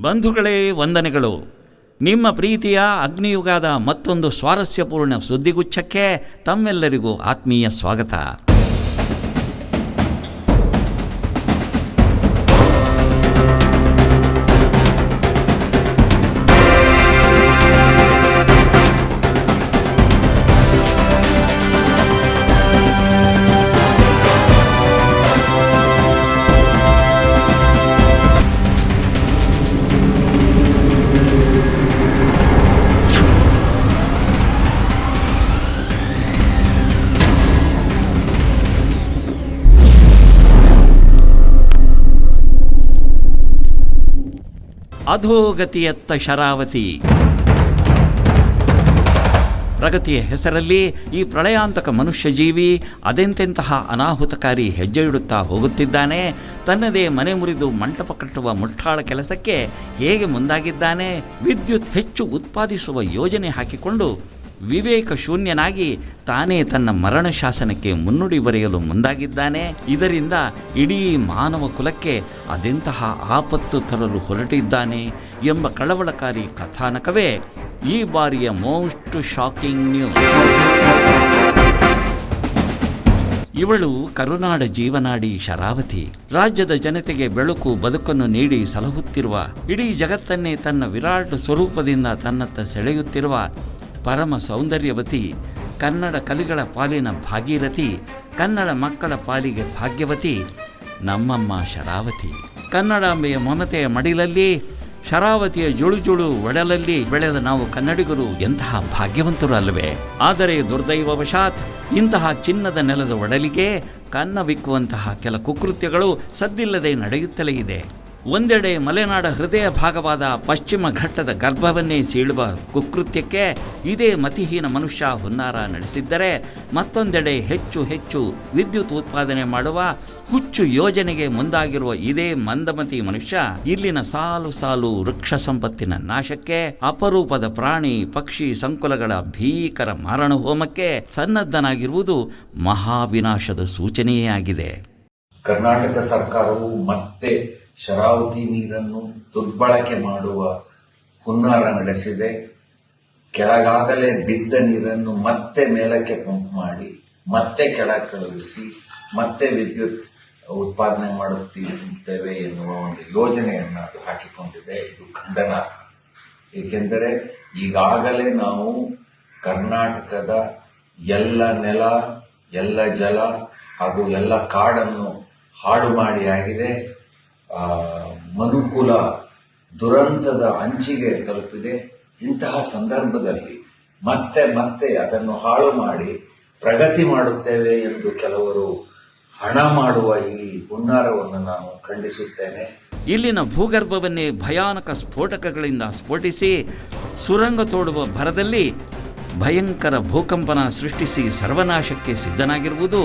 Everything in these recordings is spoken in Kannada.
ಬಂಧುಗಳೇ ವಂದನೆಗಳು. ನಿಮ್ಮ ಪ್ರೀತಿಯ ಅಗ್ನಿಯುಗದ ಮತ್ತೊಂದು ಸ್ವಾರಸ್ಯಪೂರ್ಣ ಸುದ್ದಿಗುಚ್ಛಕ್ಕೆ ತಮ್ಮೆಲ್ಲರಿಗೂ ಆತ್ಮೀಯ ಸ್ವಾಗತ. ಅಧೋಗತಿಯತ್ತ ಶರಾವತಿ. ಪ್ರಗತಿಯ ಹೆಸರಲ್ಲಿ ಈ ಪ್ರಳಯಾಂತಕ ಮನುಷ್ಯಜೀವಿ ಅದೆಂತೆಂತಹ ಅನಾಹುತಕಾರಿ ಹೆಜ್ಜೆ ಇಡುತ್ತಾ ಹೋಗುತ್ತಿದ್ದಾನೆ. ತನ್ನದೇ ಮನೆ ಮುರಿದು ಮಂಟಪ ಕಟ್ಟುವ ಮುಠಾಳ ಕೆಲಸಕ್ಕೆ ಹೇಗೆ ಮುಂದಾಗಿದ್ದಾನೆ. ವಿದ್ಯುತ್ ಹೆಚ್ಚು ಉತ್ಪಾದಿಸುವ ಯೋಜನೆ ಹಾಕಿಕೊಂಡು ವಿವೇಕ ಶೂನ್ಯನಾಗಿ ತಾನೇ ತನ್ನ ಮರಣ ಶಾಸನಕ್ಕೆ ಮುನ್ನುಡಿ ಬರೆಯಲು ಮುಂದಾಗಿದ್ದಾನೆ. ಇದರಿಂದ ಇಡೀ ಮಾನವ ಕುಲಕ್ಕೆ ಅದೆಂತಹ ಆಪತ್ತು ತರಲು ಹೊರಟಿದ್ದಾನೆ ಎಂಬ ಕಳವಳಕಾರಿ ಕಥಾನಕವೇ ಈ ಬಾರಿಯ ಮೋಸ್ಟ್ ಶಾಕಿಂಗ್ ನ್ಯೂಸ್. ಇವಳು ಕರುನಾಡ ಜೀವನಾಡಿ ಶರಾವತಿ. ರಾಜ್ಯದ ಜನತೆಗೆ ಬೆಳಕು ಬದುಕನ್ನು ನೀಡಿ ಸಲಹುತ್ತಿರುವ, ಇಡೀ ಜಗತ್ತನ್ನೇ ತನ್ನ ವಿರಾಟ್ ಸ್ವರೂಪದಿಂದ ತನ್ನತ್ತ ಸೆಳೆಯುತ್ತಿರುವ ಪರಮ ಸೌಂದರ್ಯವತಿ, ಕನ್ನಡ ಕಲಿಗಳ ಪಾಲಿನ ಭಾಗೀರಥಿ, ಕನ್ನಡ ಮಕ್ಕಳ ಪಾಲಿಗೆ ಭಾಗ್ಯವತಿ ನಮ್ಮಮ್ಮ ಶರಾವತಿ. ಕನ್ನಡಾಂಬೆಯ ಮಮತೆಯ ಮಡಿಲಲ್ಲಿ, ಶರಾವತಿಯ ಜುಳುಜುಳು ಒಡಲಲ್ಲಿ ಬೆಳೆದ ನಾವು ಕನ್ನಡಿಗರು ಎಂತಹ ಭಾಗ್ಯವಂತರು ಅಲ್ಲವೇ? ಆದರೆ ದುರ್ದೈವವಶಾತ್ ಇಂತಹ ಚಿನ್ನದ ನೆಲದ ಒಡಲಿಗೆ ಕನ್ನವಿಕ್ಕುವಂತಹ ಕೆಲ ಕುಕೃತ್ಯಗಳು ಸದ್ದಿಲ್ಲದೆ ನಡೆಯುತ್ತಲೇ ಇದೆ. ಒಂದೆಡೆ ಮಲೆನಾಡ ಹೃದಯ ಭಾಗವಾದ ಪಶ್ಚಿಮ ಘಟ್ಟದ ಗರ್ಭವನ್ನೇ ಸೀಳುವ ಕುಕೃತ್ಯಕ್ಕೆ ಇದೇ ಮತಿಹೀನ ಮನುಷ್ಯ ಹುನ್ನಾರ ನಡೆಸಿದ್ದರೆ, ಮತ್ತೊಂದೆಡೆ ಹೆಚ್ಚು ಹೆಚ್ಚು ವಿದ್ಯುತ್ ಉತ್ಪಾದನೆ ಮಾಡುವ ಹುಚ್ಚು ಯೋಜನೆಗೆ ಮುಂದಾಗಿರುವ ಇದೇ ಮಂದಮತಿ ಮನುಷ್ಯ ಇಲ್ಲಿನ ಸಾಲು ಸಾಲು ವೃಕ್ಷ ಸಂಪತ್ತಿನ ನಾಶಕ್ಕೆ, ಅಪರೂಪದ ಪ್ರಾಣಿ ಪಕ್ಷಿ ಸಂಕುಲಗಳ ಭೀಕರ ಮಾರಣ ಹೋಮಕ್ಕೆ ಸನ್ನದ್ಧನಾಗಿರುವುದು ಮಹಾವಿನಾಶದ ಸೂಚನೆಯೇ ಆಗಿದೆ. ಕರ್ನಾಟಕ ಸರ್ಕಾರವು ಮತ್ತೆ ಶರಾವತಿ ನೀರನ್ನು ದುರ್ಬಳಕೆ ಮಾಡುವ ಹುನ್ನಾರ ನಡೆಸಿದೆ. ಕೆಳಗಾಗಲೇ ಬಿದ್ದ ನೀರನ್ನು ಮತ್ತೆ ಮೇಲಕ್ಕೆ ಪಂಪ್ ಮಾಡಿ ಮತ್ತೆ ಕೆಳಗೆ ಕಳುಹಿಸಿ ಮತ್ತೆ ವಿದ್ಯುತ್ ಉತ್ಪಾದನೆ ಮಾಡುತ್ತಿದ್ದೇವೆ ಎನ್ನುವ ಒಂದು ಯೋಜನೆಯನ್ನು ಅದು ಹಾಕಿಕೊಂಡಿದೆ. ಇದು ಖಂಡನ. ಏಕೆಂದರೆ ಈಗಾಗಲೇ ನಾವು ಕರ್ನಾಟಕದ ಎಲ್ಲ ನೆಲ, ಎಲ್ಲ ಜಲ ಹಾಗೂ ಎಲ್ಲ ಕಾಡನ್ನು ಹಾಳು ಮಾಡಿ ಆಗಿದೆ. ಮನುಕುಲ ದುರಂತದ ಅಂಚಿಗೆ ತಲುಪಿದೆ. ಇಂತಹ ಸಂದರ್ಭದಲ್ಲಿ ಮತ್ತೆ ಮತ್ತೆ ಅದನ್ನು ಹಾಳು ಮಾಡಿ ಪ್ರಗತಿ ಮಾಡುತ್ತೇವೆ ಎಂದು ಕೆಲವರು ಹಣ ಮಾಡುವ ಈ ಹುನ್ನಾರವನ್ನು ನಾನು ಖಂಡಿಸುತ್ತೇನೆ. ಇಲ್ಲಿನ ಭೂಗರ್ಭವನ್ನೇ ಭಯಾನಕ ಸ್ಫೋಟಕಗಳಿಂದ ಸ್ಫೋಟಿಸಿ ಸುರಂಗ ತೋಡುವ ಭರದಲ್ಲಿ ಭಯಂಕರ ಭೂಕಂಪನ ಸೃಷ್ಟಿಸಿ ಸರ್ವನಾಶಕ್ಕೆ ಸಿದ್ಧನಾಗಿರುವುದು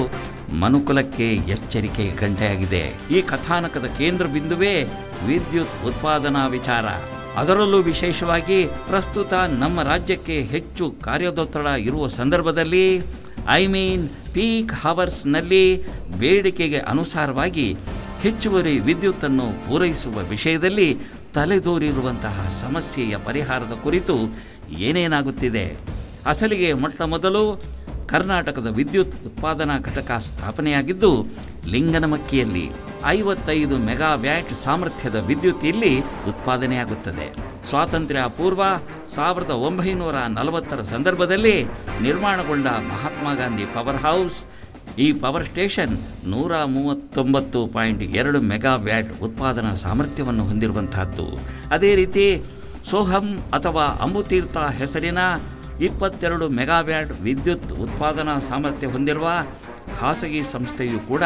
ಮನುಕುಲಕ್ಕೆ ಎಚ್ಚರಿಕೆಯ ಗಂಟೆಯಾಗಿದೆ. ಈ ಕಥಾನಕದ ಕೇಂದ್ರ ಬಿಂದುವೇ ವಿದ್ಯುತ್ ಉತ್ಪಾದನಾ ವಿಚಾರ. ಅದರಲ್ಲೂ ವಿಶೇಷವಾಗಿ ಪ್ರಸ್ತುತ ನಮ್ಮ ರಾಜ್ಯಕ್ಕೆ ಹೆಚ್ಚು ಕಾರ್ಯದೊತ್ತಡ ಇರುವ ಸಂದರ್ಭದಲ್ಲಿ, ಪೀಕ್ ಹವರ್ಸ್ನಲ್ಲಿ ಬೇಡಿಕೆಗೆ ಅನುಸಾರವಾಗಿ ಹೆಚ್ಚುವರಿ ವಿದ್ಯುತ್ತನ್ನು ಪೂರೈಸುವ ವಿಷಯದಲ್ಲಿ ತಲೆದೋರಿರುವಂತಹ ಸಮಸ್ಯೆಯ ಪರಿಹಾರದ ಕುರಿತು ಏನೇನಾಗುತ್ತಿದೆ? ಅಸಲಿಗೆ ಮೊಟ್ಟ ಮೊದಲು ಕರ್ನಾಟಕದ ವಿದ್ಯುತ್ ಉತ್ಪಾದನಾ ಘಟಕ ಸ್ಥಾಪನೆಯಾಗಿದ್ದು ಲಿಂಗನಮಕ್ಕಿಯಲ್ಲಿ 55 ಮೆಗಾವ್ಯಾಟ್ ಸಾಮರ್ಥ್ಯದ ವಿದ್ಯುತ್ ಇಲ್ಲಿ ಉತ್ಪಾದನೆಯಾಗುತ್ತದೆ. ಸ್ವಾತಂತ್ರ್ಯ ಪೂರ್ವ 1940ರ ಸಂದರ್ಭದಲ್ಲಿ ನಿರ್ಮಾಣಗೊಂಡ ಮಹಾತ್ಮ ಗಾಂಧಿ ಪವರ್ ಹೌಸ್, ಈ ಪವರ್ ಸ್ಟೇಷನ್ 139.2 ಮೆಗಾವ್ಯಾಟ್ ಉತ್ಪಾದನಾ ಸಾಮರ್ಥ್ಯವನ್ನು ಹೊಂದಿರುವಂತಹದ್ದು. ಅದೇ ರೀತಿ ಸೋಹಂ ಅಥವಾ ಅಂಬುತೀರ್ಥ ಹೆಸರಿನ 22 ಮೆಗಾವ್ಯಾಟ್ ವಿದ್ಯುತ್ ಉತ್ಪಾದನಾ ಸಾಮರ್ಥ್ಯ ಹೊಂದಿರುವ ಖಾಸಗಿ ಸಂಸ್ಥೆಯು ಕೂಡ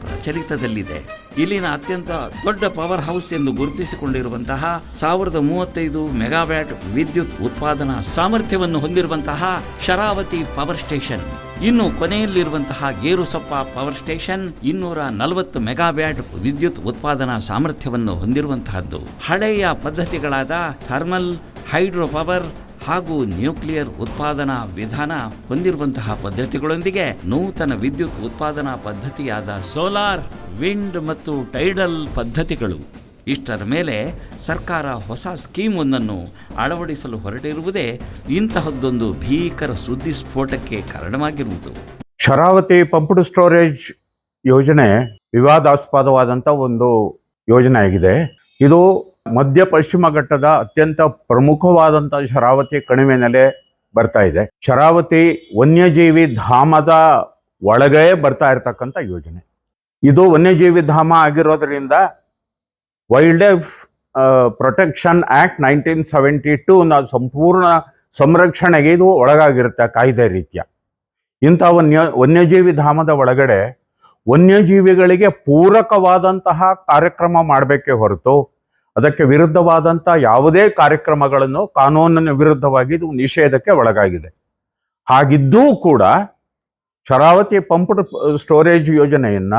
ಪ್ರಚಲಿತದಲ್ಲಿದೆ. ಇಲ್ಲಿನ ಅತ್ಯಂತ ದೊಡ್ಡ ಪವರ್ ಹೌಸ್ ಎಂದು ಗುರುತಿಸಿಕೊಂಡಿರುವಂತಹ 1035 ಮೆಗಾವ್ಯಾಟ್ ವಿದ್ಯುತ್ ಉತ್ಪಾದನಾ ಸಾಮರ್ಥ್ಯವನ್ನು ಹೊಂದಿರುವಂತಹ ಶರಾವತಿ ಪವರ್ ಸ್ಟೇಷನ್, ಇನ್ನು ಕೊನೆಯಲ್ಲಿರುವಂತಹ ಗೇರುಸೊಪ್ಪ ಪವರ್ ಸ್ಟೇಷನ್ 240 ಮೆಗಾವ್ಯಾಟ್ ವಿದ್ಯುತ್ ಉತ್ಪಾದನಾ ಸಾಮರ್ಥ್ಯವನ್ನು ಹೊಂದಿರುವಂತಹದ್ದು. ಹಳೆಯ ಪದ್ಧತಿಗಳಾದ ಥರ್ಮಲ್, ಹೈಡ್ರೋ ಪವರ್ ಹಾಗೂ ನ್ಯೂಕ್ಲಿಯರ್ ಉತ್ಪಾದನಾ ವಿಧಾನ ಹೊಂದಿರುವಂತಹ ಪದ್ಧತಿಗಳೊಂದಿಗೆ ನೂತನ ವಿದ್ಯುತ್ ಉತ್ಪಾದನಾ ಪದ್ಧತಿಯಾದ ಸೋಲಾರ್, ವಿಂಡ್ ಮತ್ತು ಟೈಡಲ್ ಪದ್ಧತಿಗಳು ಇಷ್ಟರ ಮೇಲೆ ಸರ್ಕಾರ ಹೊಸ ಸ್ಕೀಮ್ ಒಂದನ್ನು ಅಳವಡಿಸಲು ಹೊರಟಿರುವುದೇ ಇಂತಹದ್ದೊಂದು ಭೀಕರ ಸುದ್ದಿ ಸ್ಫೋಟಕ್ಕೆ ಕಾರಣವಾಗಿರುವುದು. ಶರಾವತಿ ಪಂಪ್ಡ್ ಸ್ಟೋರೇಜ್ ಯೋಜನೆ ವಿವಾದಾಸ್ಪದವಾದಂಥ ಒಂದು ಯೋಜನೆ ಆಗಿದೆ. ಇದು ಮಧ್ಯ ಪಶ್ಚಿಮ ಘಟ್ಟದ ಅತ್ಯಂತ ಪ್ರಮುಖವಾದಂಥ ಶರಾವತಿ ಕಣಿವೆನಲ್ಲೇ ಬರ್ತಾ ಇದೆ. ಶರಾವತಿ ವನ್ಯಜೀವಿ ಧಾಮದ ಒಳಗೇ ಬರ್ತಾ ಇರತಕ್ಕಂಥ ಯೋಜನೆ. ಇದು ವನ್ಯಜೀವಿ ಧಾಮ ಆಗಿರೋದ್ರಿಂದ ವೈಲ್ಡ್ ಲೈಫ್ ಪ್ರೊಟೆಕ್ಷನ್ ಆಕ್ಟ್ 1972 ಸಂಪೂರ್ಣ ಸಂರಕ್ಷಣೆಗೆ ಇದು ಒಳಗಾಗಿರುತ್ತೆ ಕಾಯ್ದೆ ರೀತಿಯ. ಇಂಥ ವನ್ಯಜೀವಿ ಧಾಮದ ಒಳಗಡೆ ವನ್ಯಜೀವಿಗಳಿಗೆ ಪೂರಕವಾದಂತಹ ಕಾರ್ಯಕ್ರಮ ಮಾಡಬೇಕೇ ಹೊರತು ಅದಕ್ಕೆ ವಿರುದ್ಧವಾದಂಥ ಯಾವುದೇ ಕಾರ್ಯಕ್ರಮಗಳನ್ನು ಕಾನೂನಿನ ವಿರುದ್ಧವಾಗಿ ಇದು ನಿಷೇಧಕ್ಕೆ ಒಳಗಾಗಿದೆ. ಹಾಗಿದ್ದೂ ಕೂಡ ಶರಾವತಿ ಪಂಪ್ಡ್ ಸ್ಟೋರೇಜ್ ಯೋಜನೆಯನ್ನ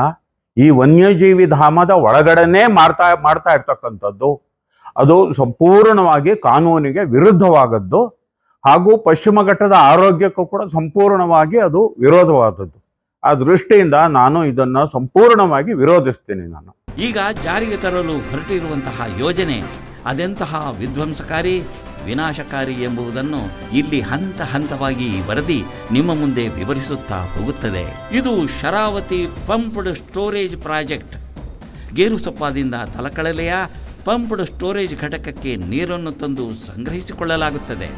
ಈ ವನ್ಯಜೀವಿ ಧಾಮದ ಒಳಗಡೆನೇ ಮಾಡ್ತಾ ಇರ್ತಕ್ಕಂಥದ್ದು ಅದು ಸಂಪೂರ್ಣವಾಗಿ ಕಾನೂನಿಗೆ ವಿರುದ್ಧವಾದದ್ದು ಹಾಗೂ ಪಶ್ಚಿಮ ಘಟ್ಟದ ಆರೋಗ್ಯಕ್ಕೂ ಕೂಡ ಸಂಪೂರ್ಣವಾಗಿ ಅದು ವಿರೋಧವಾದದ್ದು. ಆ ದೃಷ್ಟಿಯಿಂದ ನಾನು ಇದನ್ನು ಸಂಪೂರ್ಣವಾಗಿ ವಿರೋಧಿಸ್ತೀನಿ. ನಾನು ಈಗ ಜಾರಿಗೆ ತರಲು ಹೊರಟಿರುವಂತಹ ಯೋಜನೆ ಅದೆಂತಹ ವಿಧ್ವಂಸಕಾರಿ, ವಿನಾಶಕಾರಿ ಎಂಬುದನ್ನು ಇಲ್ಲಿ ಹಂತ ಹಂತವಾಗಿ ವರದಿ ನಿಮ್ಮ ಮುಂದೆ ವಿವರಿಸುತ್ತಾ ಹೋಗುತ್ತದೆ. ಇದು ಶರಾವತಿ ಪಂಪ್ಡ್ ಸ್ಟೋರೇಜ್ ಪ್ರಾಜೆಕ್ಟ್. ಗೇರುಸೊಪ್ಪಾದಿಂದ ತಲಕಳಲೆಯ ಪಂಪ್ಡ್ ಸ್ಟೋರೇಜ್ ಘಟಕಕ್ಕೆ ನೀರನ್ನು ತಂದು ಸಂಗ್ರಹಿಸಿಕೊಳ್ಳಲಾಗುತ್ತದೆ.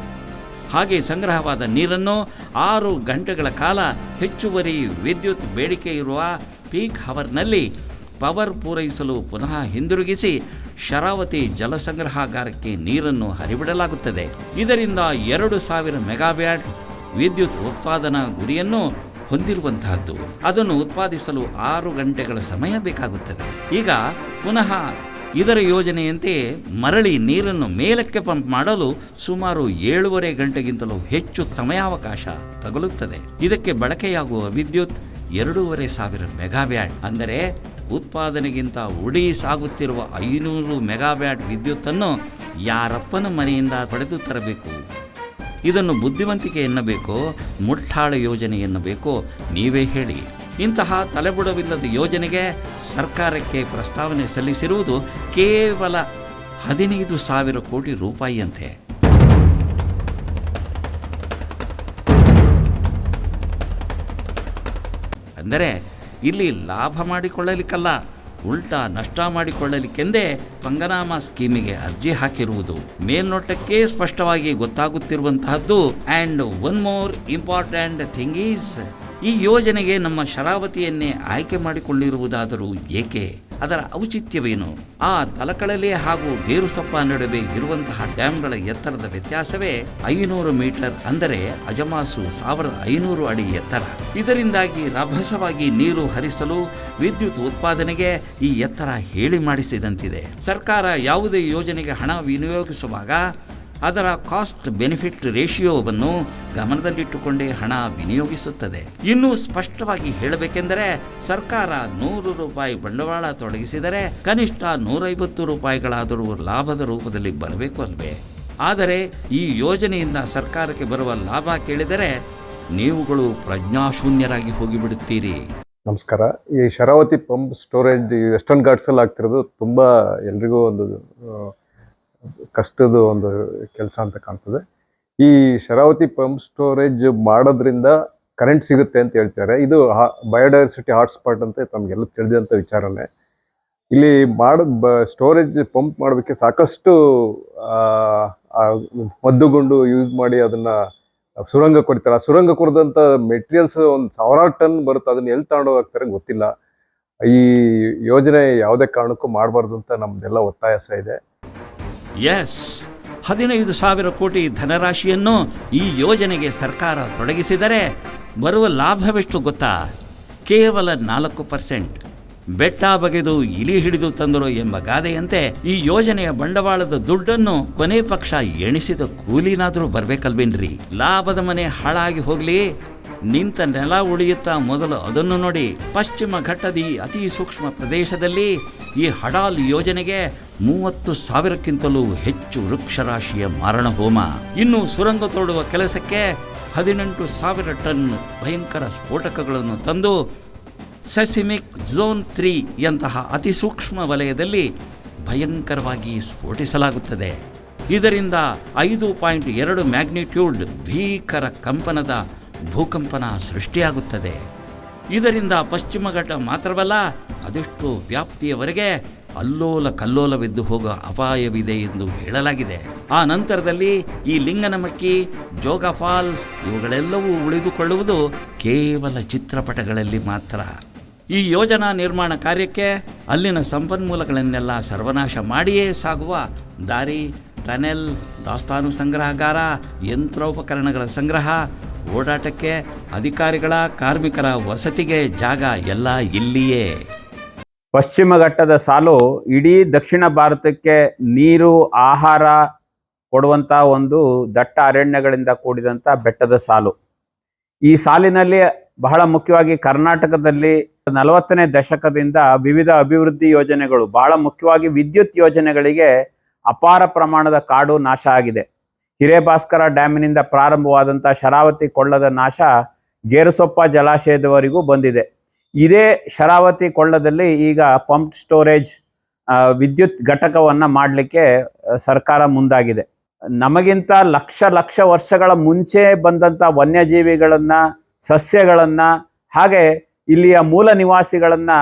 ಹಾಗೆ ಸಂಗ್ರಹವಾದ ನೀರನ್ನು 6 ಗಂಟೆಗಳ ಕಾಲ ಹೆಚ್ಚುವರಿ ವಿದ್ಯುತ್ ಬೇಡಿಕೆ ಇರುವ ಪೀಕ್ ಹವರ್ನಲ್ಲಿ ಪವರ್ ಪೂರೈಸಲು ಪುನಃ ಹಿಂದಿರುಗಿಸಿ ಶರಾವತಿ ಜಲಸಂಗ್ರಹಾಗಾರಕ್ಕೆ ನೀರನ್ನು ಹರಿಬಿಡಲಾಗುತ್ತದೆ. ಇದರಿಂದ 2000 ಮೆಗಾವ್ಯಾಟ್ ವಿದ್ಯುತ್ ಉತ್ಪಾದನಾ ಗುರಿಯನ್ನು ಹೊಂದಿರುವಂತಹದ್ದು. ಅದನ್ನು ಉತ್ಪಾದಿಸಲು 6 ಗಂಟೆಗಳ ಸಮಯ ಬೇಕಾಗುತ್ತದೆ. ಈಗ ಪುನಃ ಇದರ ಯೋಜನೆಯಂತೆ ಮರಳಿ ನೀರನ್ನು ಮೇಲಕ್ಕೆ ಪಂಪ್ ಮಾಡಲು ಸುಮಾರು 7.5 ಗಂಟೆಗಿಂತಲೂ ಹೆಚ್ಚು ಸಮಯಾವಕಾಶ ತಗುಲುತ್ತದೆ. ಇದಕ್ಕೆ ಬಳಕೆಯಾಗುವ ವಿದ್ಯುತ್ 2500 ಮೆಗಾವ್ಯಾಟ್. ಅಂದರೆ ಉತ್ಪಾದನೆಗಿಂತ ಉಡಿ ಸಾಗುತ್ತಿರುವ 500 ಮೆಗಾವ್ಯಾಟ್ ವಿದ್ಯುತ್ತನ್ನು ಯಾರಪ್ಪನ ಮನೆಯಿಂದ ಪಡೆದು ತರಬೇಕು? ಇದನ್ನು ಬುದ್ಧಿವಂತಿಕೆ ಎನ್ನಬೇಕೋ ಮುಟ್ಟಾಳ ಯೋಜನೆ ಎನ್ನಬೇಕೋ ನೀವೇ ಹೇಳಿ. ಇಂತಹ ತಲೆಬುಡವಿಲ್ಲದ ಯೋಜನೆಗೆ ಸರ್ಕಾರಕ್ಕೆ ಪ್ರಸ್ತಾವನೆ ಸಲ್ಲಿಸಿರುವುದು ಕೇವಲ 15,000 ಕೋಟಿ ರೂಪಾಯಿಯಂತೆ. ಅಂದರೆ ಇಲ್ಲಿ ಲಾಭ ಮಾಡಿಕೊಳ್ಳಲಿಕ್ಕಲ್ಲ, ಉಲ್ಟಾ ನಷ್ಟ ಮಾಡಿಕೊಳ್ಳಲಿಕ್ಕೆಂದೇ ಪಂಗನಾಮ ಸ್ಕೀಮಿಗೆ ಅರ್ಜಿ ಹಾಕಿರುವುದು ಮೇಲ್ನೋಟಕ್ಕೆ ಸ್ಪಷ್ಟವಾಗಿ ಗೊತ್ತಾಗುತ್ತಿರುವಂತಹದ್ದು. And one more important thing is, ಈ ಯೋಜನೆಗೆ ನಮ್ಮ ಶರಾವತಿಯನ್ನೇ ಆಯ್ಕೆ ಮಾಡಿಕೊಂಡಿರುವುದಾದರೂ ಏಕೆ? ಅದರ ಔಚಿತ್ಯವೇನು? ಆ ತಲಕಳಲೆ ಹಾಗೂ ಗೇರುಸೊಪ್ಪ ನಡುವೆ ಇರುವಂತಹ ಡ್ಯಾಮ್ಗಳ ಎತ್ತರದ ವ್ಯತ್ಯಾಸವೇ 500 ಮೀಟರ್, ಅಂದರೆ ಅಜಮಾಸು 1500 ಅಡಿ ಎತ್ತರ. ಇದರಿಂದಾಗಿ ರಭಸವಾಗಿ ನೀರು ಹರಿಸಲು, ವಿದ್ಯುತ್ ಉತ್ಪಾದನೆಗೆ ಈ ಎತ್ತರ ಹೇಳಿ ಮಾಡಿಸಿದಂತಿದೆ. ಸರ್ಕಾರ ಯಾವುದೇ ಯೋಜನೆಗೆ ಹಣ ವಿನಿಯೋಗಿಸುವಾಗ ಅದರ ಕಾಸ್ಟ್ ಬೆನಿಫಿಟ್ ರೇಷಿಯೋವನ್ನು ಗಮನದಲ್ಲಿಟ್ಟುಕೊಂಡೇ ಹಣ ವಿನಿಯೋಗಿಸುತ್ತದೆ. ಇನ್ನೂ ಸ್ಪಷ್ಟವಾಗಿ ಹೇಳಬೇಕೆಂದರೆ ಸರ್ಕಾರ 100 ರೂಪಾಯಿ ಬಂಡವಾಳ ತೊಡಗಿಸಿದರೆ ಕನಿಷ್ಠ 150 ರೂಪಾಯಿಗಳಾದರೂ ಲಾಭದ ರೂಪದಲ್ಲಿ ಬರಬೇಕು ಅಲ್ವೇ? ಆದರೆ ಈ ಯೋಜನೆಯಿಂದ ಸರ್ಕಾರಕ್ಕೆ ಬರುವ ಲಾಭ ಕೇಳಿದರೆ ನೀವುಗಳು ಪ್ರಜ್ಞಾಶೂನ್ಯರಾಗಿ ಹೋಗಿಬಿಡುತ್ತೀರಿ. ನಮಸ್ಕಾರ. ಈ ಶರಾವತಿ ಪಂಪ್ ಸ್ಟೋರೇಜ್ ವೆಸ್ಟರ್ನ್ ಘಾಟ್ಸಲ್ಲಿ ಆಗ್ತಿರೋದು ತುಂಬ ಎಲ್ರಿಗೂ ಒಂದು ಕಷ್ಟದ ಒಂದು ಕೆಲಸ ಅಂತ ಕಾಣ್ತದೆ. ಈ ಶರಾವತಿ ಪಂಪ್ ಸ್ಟೋರೇಜ್ ಮಾಡೋದ್ರಿಂದ ಕರೆಂಟ್ ಸಿಗುತ್ತೆ ಅಂತ ಹೇಳ್ತಾರೆ. ಇದು ಬಯೋಡೈವರ್ಸಿಟಿ ಹಾಟ್ಸ್ಪಾಟ್ ಅಂತ ತಮಗೆಲ್ಲ ತಿಳಿದಂಥ ವಿಚಾರನೇ. ಇಲ್ಲಿ ಸ್ಟೋರೇಜ್ ಪಂಪ್ ಮಾಡೋದಕ್ಕೆ ಸಾಕಷ್ಟು ಮದ್ದುಗುಂಡು ಯೂಸ್ ಮಾಡಿ ಅದನ್ನ ಸುರಂಗ ಕೊಡ್ತಾರೆ. ಆ ಸುರಂಗ ಕೊರೆದಂಥ ಮೆಟೀರಿಯಲ್ಸ್ 1000 ಟನ್ ಬರುತ್ತೆ. ಅದನ್ನ ಎಲ್ಲಿ ತಗೊಂಡು ಹೋಗ್ತಾರೆ ಗೊತ್ತಿಲ್ಲ. ಈ ಯೋಜನೆ ಯಾವುದೇ ಕಾರಣಕ್ಕೂ ಮಾಡಬಾರ್ದು ಅಂತ ನಮ್ದೆಲ್ಲ ಒತ್ತಾಯ ಇದೆ. ಎಸ್, 15,000 ಕೋಟಿ ಧನರಾಶಿಯನ್ನು ಈ ಯೋಜನೆಗೆ ಸರ್ಕಾರ ತೊಡಗಿಸಿದರೆ ಬರುವ ಲಾಭವೆಷ್ಟು ಗೊತ್ತಾ? ಕೇವಲ 4%. ಬೆಟ್ಟ ಬಗೆದು ಇಲಿ ಹಿಡಿದು ತಂದರು ಎಂಬ ಗಾದೆಯಂತೆ ಈ ಯೋಜನೆಯ ಬಂಡವಾಳದ ದುಡ್ಡನ್ನು ಕೊನೆ ಪಕ್ಷ ಎಣಿಸಿದ ಕೂಲಿನಾದರೂ ಬರ್ಬೇಕಲ್ವೇನ್ರಿ? ಲಾಭದ ಮನೆ ಹಾಳಾಗಿ ಹೋಗ್ಲಿ, ನಿಂತ ನೆಲ ಉಳಿಯುತ್ತಾ ಮೊದಲು ಅದನ್ನು ನೋಡಿ. ಪಶ್ಚಿಮ ಘಟ್ಟದ ಅತಿ ಸೂಕ್ಷ್ಮ ಪ್ರದೇಶದಲ್ಲಿ ಈ ಹಡಾಲ್ ಯೋಜನೆಗೆ 30,000ಕ್ಕಿಂತಲೂ ಹೆಚ್ಚು ವೃಕ್ಷರಾಶಿಯ ಮಾರಣಹೋಮ. ಇನ್ನು ಸುರಂಗ ತೋಡುವ ಕೆಲಸಕ್ಕೆ 18,000 ಟನ್ ಭಯಂಕರ ಸ್ಫೋಟಕಗಳನ್ನು ತಂದು ಸೆಸಿಮಿಕ್ ಝೋನ್ 3 ಯಂತಹ ಅತಿ ಸೂಕ್ಷ್ಮ ವಲಯದಲ್ಲಿ ಭಯಂಕರವಾಗಿ ಸ್ಫೋಟಿಸಲಾಗುತ್ತದೆ. ಇದರಿಂದ 5.2 ಮ್ಯಾಗ್ನಿಟ್ಯೂಡ್ ಭೀಕರ ಕಂಪನದ ಭೂಕಂಪನ ಸೃಷ್ಟಿಯಾಗುತ್ತದೆ. ಇದರಿಂದ ಪಶ್ಚಿಮ ಘಟ್ಟ ಮಾತ್ರವಲ್ಲ, ಅದೆಷ್ಟು ವ್ಯಾಪ್ತಿಯವರೆಗೆ ಅಲ್ಲೋಲ ಕಲ್ಲೋಲವೆದ್ದು ಹೋಗುವ ಅಪಾಯವಿದೆ ಎಂದು ಹೇಳಲಾಗಿದೆ. ಆ ನಂತರದಲ್ಲಿ ಈ ಲಿಂಗನಮಕ್ಕಿ, ಜೋಗ ಫಾಲ್ಸ್ ಇವುಗಳೆಲ್ಲವೂ ಉಳಿದುಕೊಳ್ಳುವುದು ಕೇವಲ ಚಿತ್ರಪಟಗಳಲ್ಲಿ ಮಾತ್ರ. ಈ ಯೋಜನಾ ನಿರ್ಮಾಣ ಕಾರ್ಯಕ್ಕೆ ಅಲ್ಲಿನ ಸಂಪನ್ಮೂಲಗಳನ್ನೆಲ್ಲ ಸರ್ವನಾಶ ಮಾಡಿಯೇ ಸಾಗುವ ದಾರಿ, ಟನೆಲ್, ದಾಸ್ತಾನು ಸಂಗ್ರಹಗಾರ, ಯಂತ್ರೋಪಕರಣಗಳ ಸಂಗ್ರಹ, ಓಡಾಟಕ್ಕೆ ಅಧಿಕಾರಿಗಳ, ಕಾರ್ಮಿಕರ ವಸತಿಗೆ ಜಾಗ ಎಲ್ಲ ಇಲ್ಲಿಯೇ. ಪಶ್ಚಿಮ ಘಟ್ಟದ ಸಾಲು ಇಡೀ ದಕ್ಷಿಣ ಭಾರತಕ್ಕೆ ನೀರು, ಆಹಾರ ಕೊಡುವಂಥ ಒಂದು ದಟ್ಟ ಅರಣ್ಯಗಳಿಂದ ಕೂಡಿದಂಥ ಬೆಟ್ಟದ ಸಾಲು. ಈ ಸಾಲಿನಲ್ಲಿ ಬಹಳ ಮುಖ್ಯವಾಗಿ ಕರ್ನಾಟಕದಲ್ಲಿ 40ನೇ ದಶಕದಿಂದ ವಿವಿಧ ಅಭಿವೃದ್ಧಿ ಯೋಜನೆಗಳು, ಬಹಳ ಮುಖ್ಯವಾಗಿ ವಿದ್ಯುತ್ ಯೋಜನೆಗಳಿಗೆ ಅಪಾರ ಪ್ರಮಾಣದ ಕಾಡು ನಾಶ ಆಗಿದೆ. ಹಿರೇಭಾಸ್ಕರ ಡ್ಯಾಮಿನಿಂದ ಪ್ರಾರಂಭವಾದಂಥ ಶರಾವತಿ ಕೊಳ್ಳದ ನಾಶ ಗೇರುಸೊಪ್ಪ ಜಲಾಶಯದವರೆಗೂ ಬಂದಿದೆ. ಇದೇ ಶರಾವತಿ ಕೊಳ್ಳದಲ್ಲಿ ಈಗ ಪಂಪ್ ಸ್ಟೋರೇಜ್ ವಿದ್ಯುತ್ ಘಟಕವನ್ನು ಮಾಡಲಿಕ್ಕೆ ಸರ್ಕಾರ ಮುಂದಾಗಿದೆ. ನಮಗಿಂತ ಲಕ್ಷ ವರ್ಷಗಳ ಮುಂಚೆ ಬಂದಂಥ ವನ್ಯಜೀವಿಗಳನ್ನು, ಸಸ್ಯಗಳನ್ನು, ಹಾಗೆ ಇಲ್ಲಿಯ ಮೂಲ ನಿವಾಸಿಗಳನ್ನು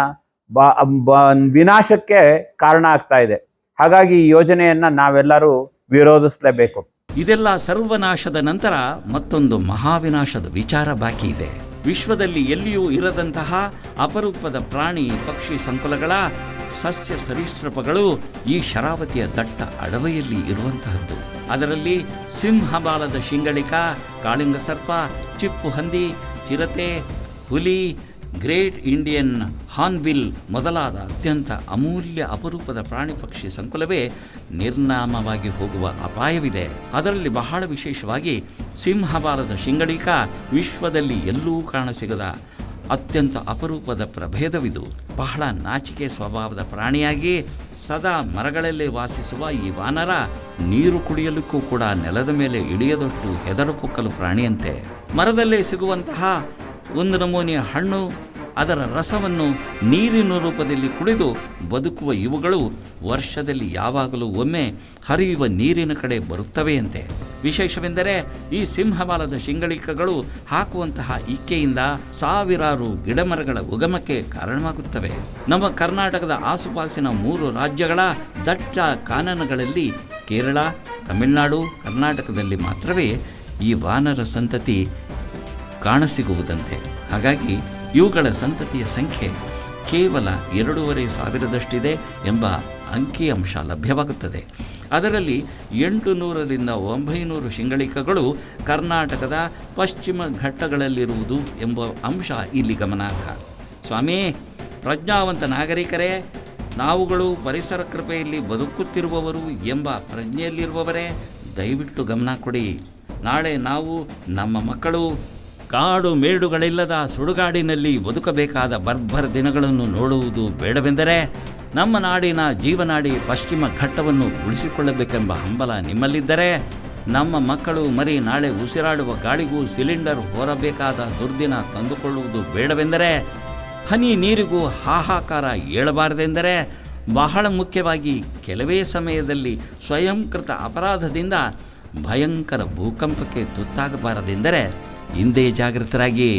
ವಿನಾಶಕ್ಕೆ ಕಾರಣ ಆಗ್ತಾ ಇದೆ. ಹಾಗಾಗಿ ಈ ಯೋಜನೆಯನ್ನು ನಾವೆಲ್ಲರೂ ವಿರೋಧಿಸಲೇಬೇಕು. ಇದೆಲ್ಲ ಸರ್ವನಾಶದ ನಂತರ ಮತ್ತೊಂದು ಮಹಾವಿನಾಶದ ವಿಚಾರ ಬಾಕಿ ಇದೆ. ವಿಶ್ವದಲ್ಲಿ ಎಲ್ಲಿಯೂ ಇರದಂತಹ ಅಪರೂಪದ ಪ್ರಾಣಿ ಪಕ್ಷಿ ಸಂಕುಲಗಳ ಸಸ್ಯ ಸರೀಸೃಪಗಳು ಈ ಶರಾವತಿಯ ದಟ್ಟ ಅಡವಿಯಲ್ಲಿ ಇರುವಂತಹದ್ದು. ಅದರಲ್ಲಿ ಸಿಂಹಬಾಲದ ಶಿಂಗಳಿಕ, ಕಾಳಿಂಗ ಸರ್ಪ, ಚಿಪ್ಪು ಹಂದಿ, ಚಿರತೆ, ಹುಲಿ, ಗ್ರೇಟ್ ಇಂಡಿಯನ್ ಹಾರ್ನ್ಬಿಲ್ ಮೊದಲಾದ ಅತ್ಯಂತ ಅಮೂಲ್ಯ ಅಪರೂಪದ ಪ್ರಾಣಿ ಪಕ್ಷಿ ಸಂಕುಲವೇ ನಿರ್ನಾಮವಾಗಿ ಹೋಗುವ ಅಪಾಯವಿದೆ. ಅದರಲ್ಲಿ ಬಹಳ ವಿಶೇಷವಾಗಿ ಸಿಂಹಬಾಲದ ಶಿಂಗಳಿಕ ವಿಶ್ವದಲ್ಲಿ ಎಲ್ಲೂ ಕಾಣಸಿಗದ ಅತ್ಯಂತ ಅಪರೂಪದ ಪ್ರಭೇದವಿದು. ಬಹಳ ನಾಚಿಕೆ ಸ್ವಭಾವದ ಪ್ರಾಣಿಯಾಗಿ ಸದಾ ಮರಗಳಲ್ಲೇ ವಾಸಿಸುವ ಈ ವಾನರ ನೀರು ಕುಡಿಯಲಿಕ್ಕೂ ಕೂಡ ನೆಲದ ಮೇಲೆ ಇಳಿಯದಷ್ಟು ಹೆದರುಪುಕ್ಕಲು ಪ್ರಾಣಿಯಂತೆ. ಮರದಲ್ಲೇ ಸಿಗುವಂತಹ ಒಂದು ನಮೂನೆಯ ಹಣ್ಣು, ಅದರ ರಸವನ್ನು ನೀರಿನ ರೂಪದಲ್ಲಿ ಕುಡಿದು ಬದುಕುವ ಇವುಗಳು ವರ್ಷದಲ್ಲಿ ಯಾವಾಗಲೂ ಒಮ್ಮೆ ಹರಿಯುವ ನೀರಿನ ಕಡೆ ಬರುತ್ತವೆಯಂತೆ. ವಿಶೇಷವೆಂದರೆ ಈ ಸಿಂಹಬಾಲದ ಶಿಂಗಳಿಕಗಳು ಹಾಕುವಂತಹ ಇಕ್ಕೆಯಿಂದ ಸಾವಿರಾರು ಗಿಡಮರಗಳ ಉಗಮಕ್ಕೆ ಕಾರಣವಾಗುತ್ತವೆ. ನಮ್ಮ ಕರ್ನಾಟಕದ ಆಸುಪಾಸಿನ 3 ರಾಜ್ಯಗಳ ದಟ್ಟ ಕಾನನಗಳಲ್ಲಿ ಕೇರಳ, ತಮಿಳುನಾಡು, ಕರ್ನಾಟಕದಲ್ಲಿ ಮಾತ್ರವೇ ಈ ವಾನರ ಸಂತತಿ ಕಾಣಸಿಗುವುದಂತೆ. ಹಾಗಾಗಿ ಇವುಗಳ ಸಂತತಿಯ ಸಂಖ್ಯೆ ಕೇವಲ 2,500 ಎಂಬ ಅಂಕಿಅಂಶ ಲಭ್ಯವಾಗುತ್ತದೆ. ಅದರಲ್ಲಿ 800ರಿಂದ 900 ಶಿಂಗಳಿಕಗಳು ಕರ್ನಾಟಕದ ಪಶ್ಚಿಮ ಘಟ್ಟಗಳಲ್ಲಿರುವುದು ಎಂಬ ಅಂಶ ಇಲ್ಲಿ ಗಮನಾರ್ಹ. ಸ್ವಾಮಿ, ಪ್ರಜ್ಞಾವಂತ ನಾಗರಿಕರೇ, ನಾವುಗಳು ಪರಿಸರ ಕೃಪೆಯಲ್ಲಿ ಬದುಕುತ್ತಿರುವವರು ಎಂಬ ಪ್ರಜ್ಞೆಯಲ್ಲಿರುವವರೇ, ದಯವಿಟ್ಟು ಗಮನ ಕೊಡಿ. ನಾಳೆ ನಾವು, ನಮ್ಮ ಮಕ್ಕಳು ಕಾಡು ಮೇಡುಗಳಿಲ್ಲದ ಸುಡುಗಾಡಿನಲ್ಲಿ ಬದುಕಬೇಕಾದ ಬರ್ಬರ ದಿನಗಳನ್ನು ನೋಡುವುದು ಬೇಡವೆಂದರೆ ನಮ್ಮ ನಾಡಿನ ಜೀವನಾಡಿ ಪಶ್ಚಿಮ ಘಟ್ಟವನ್ನು ಉಳಿಸಿಕೊಳ್ಳಬೇಕೆಂಬ ಹಂಬಲ ನಿಮ್ಮಲ್ಲಿದ್ದರೆ, ನಮ್ಮ ಮಕ್ಕಳು ಮರಿ ನಾಳೆ ಉಸಿರಾಡುವ ಗಾಳಿಗೂ ಸಿಲಿಂಡರ್ ಹೊರಬೇಕಾದ ದುರ್ದಿನ ತಂದುಕೊಳ್ಳುವುದು ಬೇಡವೆಂದರೆ, ಹನಿ ನೀರಿಗೂ ಹಾಹಾಕಾರ ಏಳಬಾರದೆಂದರೆ, ಬಹಳ ಮುಖ್ಯವಾಗಿ ಕೆಲವೇ ಸಮಯದಲ್ಲಿ ಸ್ವಯಂಕೃತ ಅಪರಾಧದಿಂದ ಭಯಂಕರ ಭೂಕಂಪಕ್ಕೆ ತುತ್ತಾಗಬಾರದೆಂದರೆ ಹಿಂದೆ ಜಾಗೃತರಾಗಿ.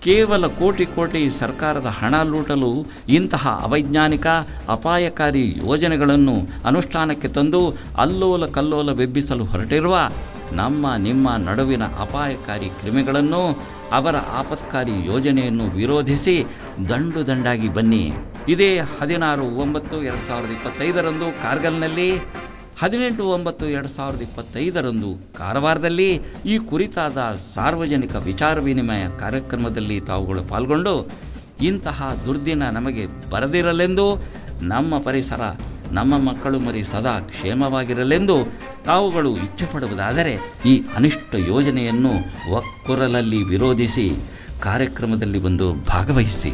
ಕೇವಲ ಕೋಟಿ ಸರ್ಕಾರದ ಹಣ ಲೂಟಲು ಇಂತಹ ಅವೈಜ್ಞಾನಿಕ ಅಪಾಯಕಾರಿ ಯೋಜನೆಗಳನ್ನು ಅನುಷ್ಠಾನಕ್ಕೆ ತಂದು ಅಲ್ಲೋಲ ಕಲ್ಲೋಲವೆಬ್ಬಿಸಲು ಹೊರಟಿರುವ ನಮ್ಮ ನಿಮ್ಮ ನಡುವಿನ ಅಪಾಯಕಾರಿ ಕ್ರಿಮಿಗಳನ್ನು, ಅವರ ಆಪತ್ಕಾರಿ ಯೋಜನೆಯನ್ನು ವಿರೋಧಿಸಿ ದಂಡಾಗಿ ಬನ್ನಿ. ಇದೇ 16/9/2025 ಕಾರ್ಗಲ್ನಲ್ಲಿ, 18/9/2025 ಕಾರವಾರದಲ್ಲಿ ಈ ಕುರಿತಾದ ಸಾರ್ವಜನಿಕ ವಿಚಾರ ವಿನಿಮಯ ಕಾರ್ಯಕ್ರಮದಲ್ಲಿ ತಾವುಗಳು ಪಾಲ್ಗೊಂಡು ಇಂತಹ ದುರ್ದಿನ ನಮಗೆ ಬರದಿರಲೆಂದು, ನಮ್ಮ ಪರಿಸರ, ನಮ್ಮ ಮಕ್ಕಳು ಮರಿ ಸದಾ ಕ್ಷೇಮವಾಗಿರಲೆಂದು ತಾವುಗಳು ಇಚ್ಛೆಪಡುವುದಾದರೆ ಈ ಅನಿಷ್ಟ ಯೋಜನೆಯನ್ನು ಒಕ್ಕೊರಲಲ್ಲಿ ವಿರೋಧಿಸಿ ಕಾರ್ಯಕ್ರಮದಲ್ಲಿ ಬಂದು ಭಾಗವಹಿಸಿ.